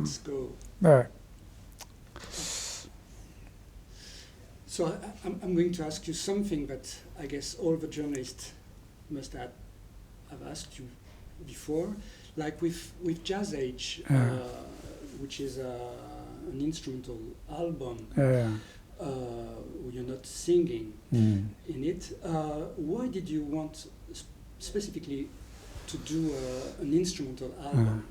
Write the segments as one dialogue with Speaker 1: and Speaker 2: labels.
Speaker 1: let's go.
Speaker 2: Right.
Speaker 1: So I'm going to ask you something that I guess all the journalists must have asked you before, like with Jazz Age, which is an instrumental album. You're not singing in it. Why did you want specifically to do an instrumental album?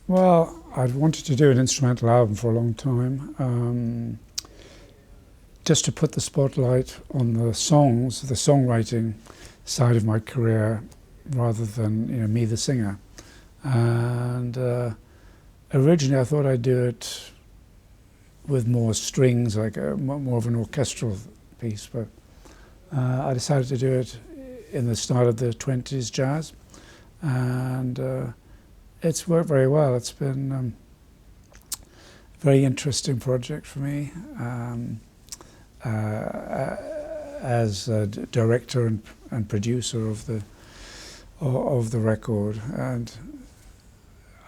Speaker 2: Well, I'd wanted to do an instrumental album for a long time, just to put the spotlight on the songs, the songwriting side of my career, rather than me, the singer. And originally, I thought I'd do it with more strings, like more of an orchestral piece, but I decided to do it in the style of the 20s jazz, and it's worked very well. It's been a very interesting project for me as a director and producer of the record, and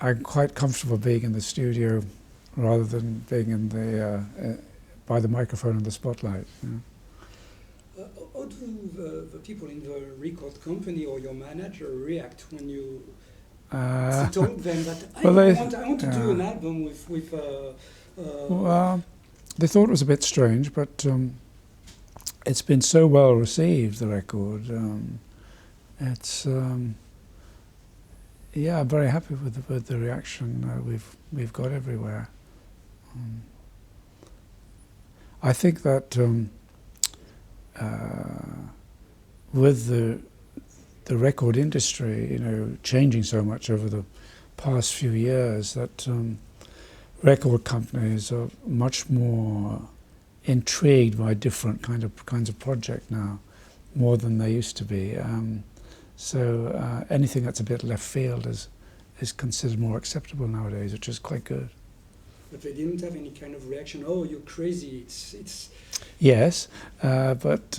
Speaker 2: I'm quite comfortable being in the studio rather than being in by the microphone and the spotlight.
Speaker 1: How do the people in the record company or your manager react when you told them that I want to do an album with
Speaker 2: well, they thought it was a bit strange, but it's been so well received, the record. It's yeah, I'm very happy with the reaction we've got everywhere. I think that with the record industry, changing so much over the past few years, that record companies are much more intrigued by different kinds of project now, more than they used to be. So anything that's a bit left field is considered more acceptable nowadays, which is quite good.
Speaker 1: But they didn't have any kind of reaction. Oh, you're crazy! It's.
Speaker 2: Yes, but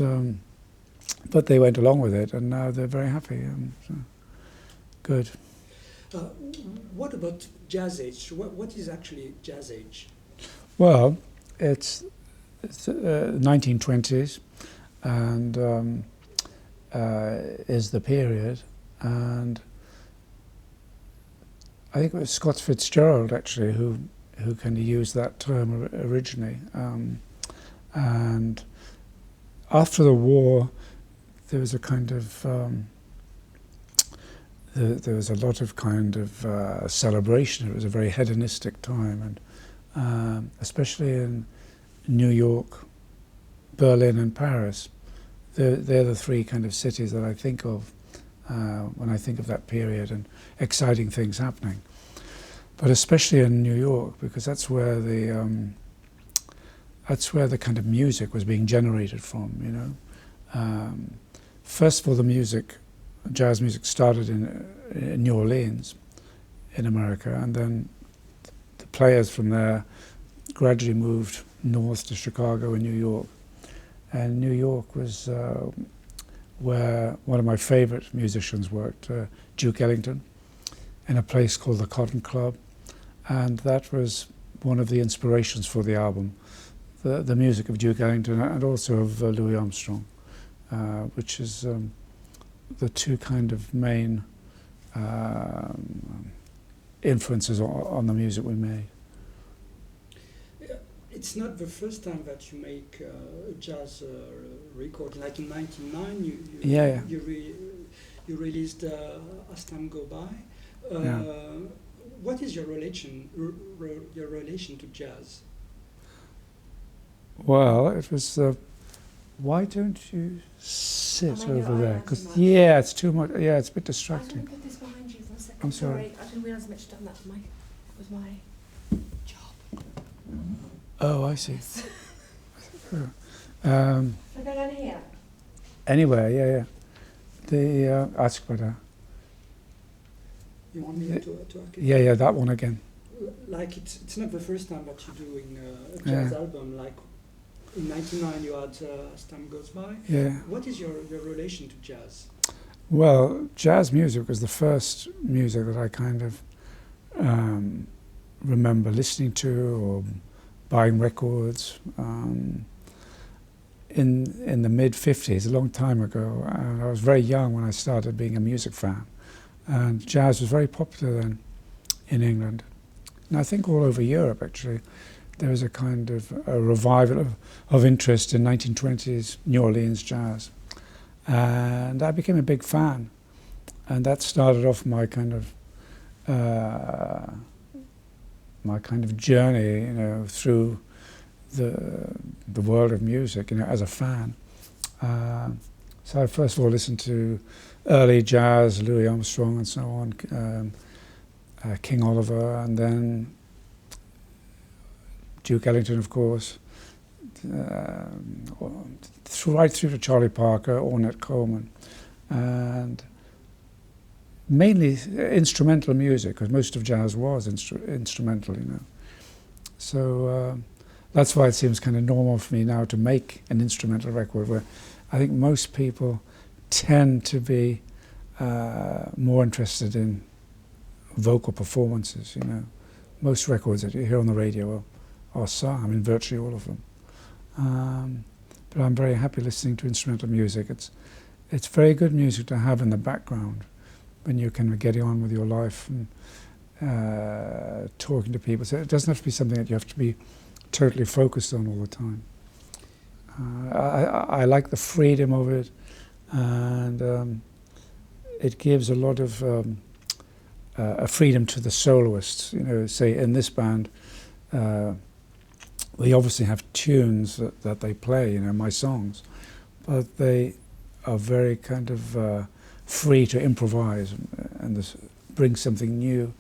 Speaker 2: they went along with it, and now they're very happy. So good.
Speaker 1: What about Jazz Age? What is actually Jazz Age?
Speaker 2: Well, it's 1920s, and is the period, and I think it was Scott Fitzgerald actually who kind of used that term originally. And after the war, there was a kind of there was a lot of kind of celebration. It was a very hedonistic time, and especially in New York, Berlin, and Paris. They're the three kind of cities that I think of when I think of that period and exciting things happening. But especially in New York, because that's where the kind of music was being generated from. First of all, the jazz music started in New Orleans, in America, and then the players from there gradually moved north to Chicago and New York. And New York was where one of my favorite musicians worked, Duke Ellington, in a place called the Cotton Club. And that was one of the inspirations for the album, the music of Duke Ellington and also of Louis Armstrong, which is the two kind of main influences on the music we made.
Speaker 1: It's not the first time that you make a jazz record. Like in '99, you released As Time Go By. What is your relation to jazz?
Speaker 2: Well, it was. Why don't you sit over there? Because it's too much. Yeah, it's a bit distracting.
Speaker 3: I can put this behind you for a second.
Speaker 2: I'm sorry.
Speaker 3: I didn't realise how much done that was my job.
Speaker 2: Oh, I see.
Speaker 3: Yes.
Speaker 2: Sure.
Speaker 3: Shall I go down here?
Speaker 2: Anyway, yeah. The ask better.
Speaker 1: You want me to
Speaker 2: Yeah, that one again.
Speaker 1: Like it's not the first time that you're doing a jazz album. Like in '99, you had As Time Goes By.
Speaker 2: Yeah.
Speaker 1: What is your relation to jazz?
Speaker 2: Well, jazz music was the first music that I kind of remember listening to or buying records in the mid-50s, a long time ago. And I was very young when I started being a music fan. And jazz was very popular then in England. And I think all over Europe, actually, there was a kind of a revival of interest in 1920s New Orleans jazz. And I became a big fan. And that started off my kind of journey, you know, through the world of music, you know, as a fan. So I first of all listened to early jazz, Louis Armstrong and so on, King Oliver, and then Duke Ellington, of course, right through to Charlie Parker, Ornette Coleman, and mainly instrumental music, because most of jazz was instrumental, you know. So that's why it seems kind of normal for me now to make an instrumental record, where I think most people tend to be more interested in vocal performances, you know. Most records that you hear on the radio are sung, I mean virtually all of them. But I'm very happy listening to instrumental music. It's very good music to have in the background when you're kind of getting on with your life and talking to people. So it doesn't have to be something that you have to be totally focused on all the time. I like the freedom of it, and it gives a lot of a freedom to the soloists. You know, say in this band, we obviously have tunes that they play, you know, my songs, but they are very kind of free to improvise and bring something new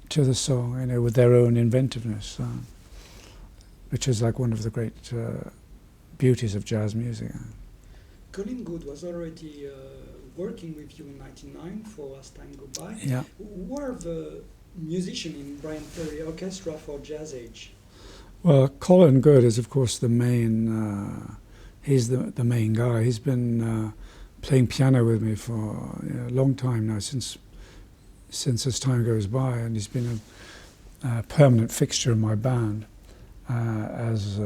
Speaker 2: to the song, you know, with their own inventiveness, which is like one of the great beauties of jazz music.
Speaker 1: Colin Good was already working with you in '99 for As Time Go By.
Speaker 2: Yeah.
Speaker 1: Who are the musicians in Bryan Ferry Orchestra for Jazz Age?
Speaker 2: Well, Colin Good is, of course, the main. He's the main guy. He's been playing piano with me for a long time now, since As Time Goes By, and he's been a permanent fixture in my band as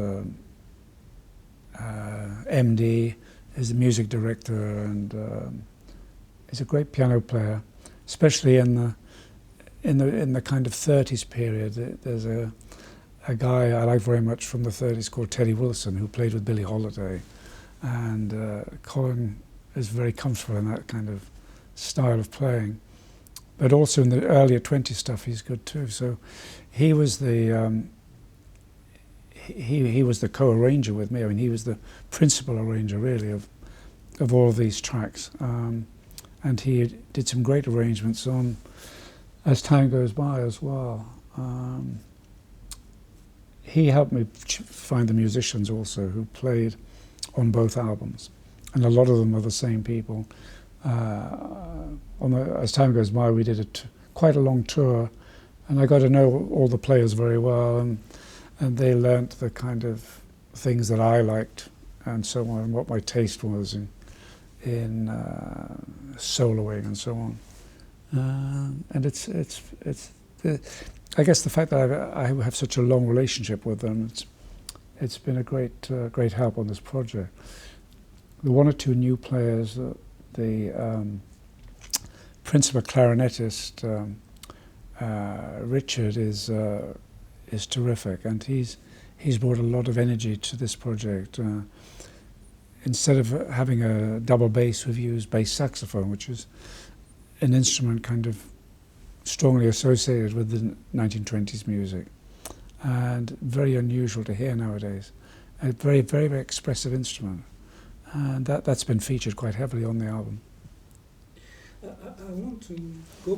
Speaker 2: MD, as the music director, and he's a great piano player, especially in the kind of 30s period. There's a guy I like very much from the 30s called Teddy Wilson, who played with Billie Holiday, and Colin is very comfortable in that kind of style of playing. But also in the earlier 20s stuff, he's good too. So he was the he was the co-arranger with me. I mean, he was the principal arranger, really, of all of these tracks. And he did some great arrangements on As Time Goes By as well. He helped me find the musicians also who played on both albums, and a lot of them are the same people. As Time Goes By, we did quite a long tour, and I got to know all the players very well, and they learnt the kind of things that I liked and so on, what my taste was in soloing and so on. And I guess the fact that I have such a long relationship with them, it's been a great help on this project. The one or two new players, the principal clarinetist Richard is terrific, and he's brought a lot of energy to this project. Instead of having a double bass, we've used bass saxophone, which is an instrument kind of strongly associated with the 1920s music, and very unusual to hear nowadays. A very, very, very expressive instrument, and that's been featured quite heavily on the album.
Speaker 1: I want to go